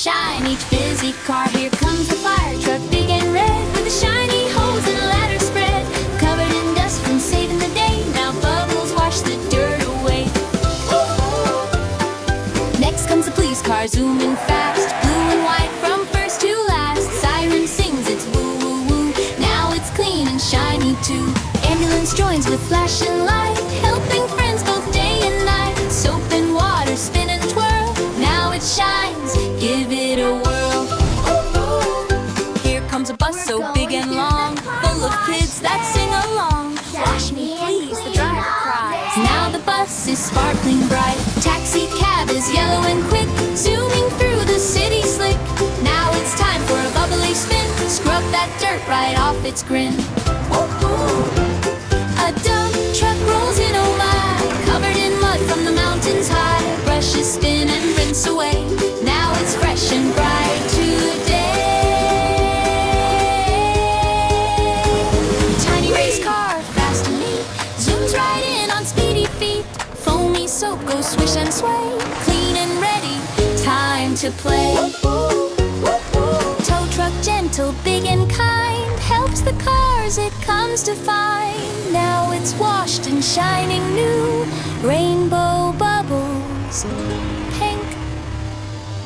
shine each busy car. Here comes the fire truck, big and red, with a shiny hose and a ladder spread, covered in dust from saving the day. Now bubbles wash the dirt away. Next comes the police car, zooming fast, blue and white from first to last. Siren sings its woo woo woo, now it's clean and shiny too. Ambulance joins with flashing light, helping friends both day and night. Soap and water spin and twirl, now it shines, give it a whirl. Here comes a bus so big and long, full of kids that sing along. Wash me please, the driver cries. Now the bus is sparkling bright, taxi cab is yellow and quick, zooming through the city slick. Now it's time for a bubbly spin, scrub that dirt right off its grin. A dump truck rolls in, oh my, covered in mud from the mountains high. Brushes spin and rinse away, now it's fresh and bright today. Tiny race car, fast and neat, zooms right in on speedy feet. Foamy soap goes swish and sway, clean and ready, time to play. Tow truck gentle, big and kind, helps the cars it comes to find. Now it's washed and shining new, rainbow bubbles, pink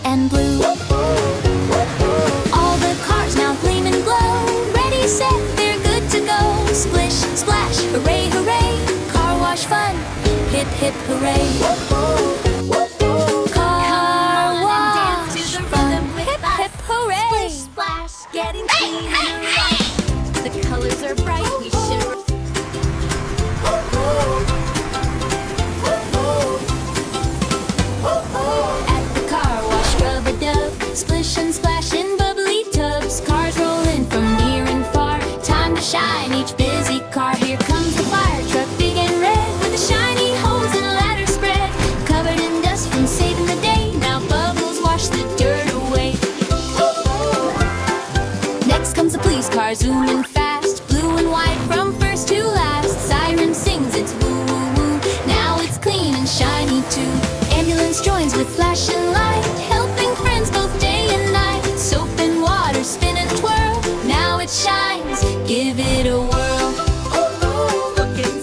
and blue. All the cars now gleam and glow, ready, set, they're good to go. Splish, splash, hooray, hooray, car wash fun, hip, hip, hooray. Car wash fun, hip, hip, hooray. Splish, splash, getting clean and right. The colors are bright, we shimmer. At the car wash, rub a dub, splish and splash in bubbly tubs. Cars roll in from near and far, time to shine each busy car. Here comes the fire truck, big and red, with a shiny hose and a ladder spread, covered in dust from saving the day. Now bubbles wash the dirt away. Next comes the police car, zooming fast, blue and white from first to last. Siren sings its woo woo woo, now it's clean and shiny too. Ambulance joins with flashing light, helping friends both day and night. Soap and water spin and twirl, now it shines, give it a whirl.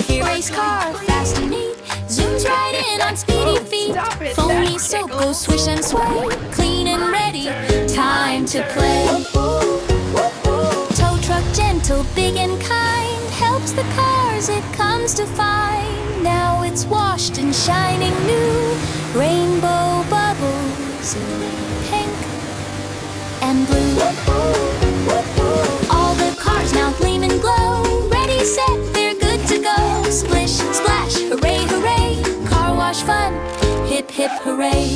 Here race car, fast and neat, zooms right in on speedy feet. Foamy soap goes swish and sway, clean and ready, time to play. Tow truck gentle, big and kind, helps the cars it comes to find. Now it's washed and shining new, rainbow bubbles, pink and blue. All the cars now gleam and glow, ready, set, they're good to go. Splish, splash, hooray, hooray, car wash fun, hip, hip, hooray.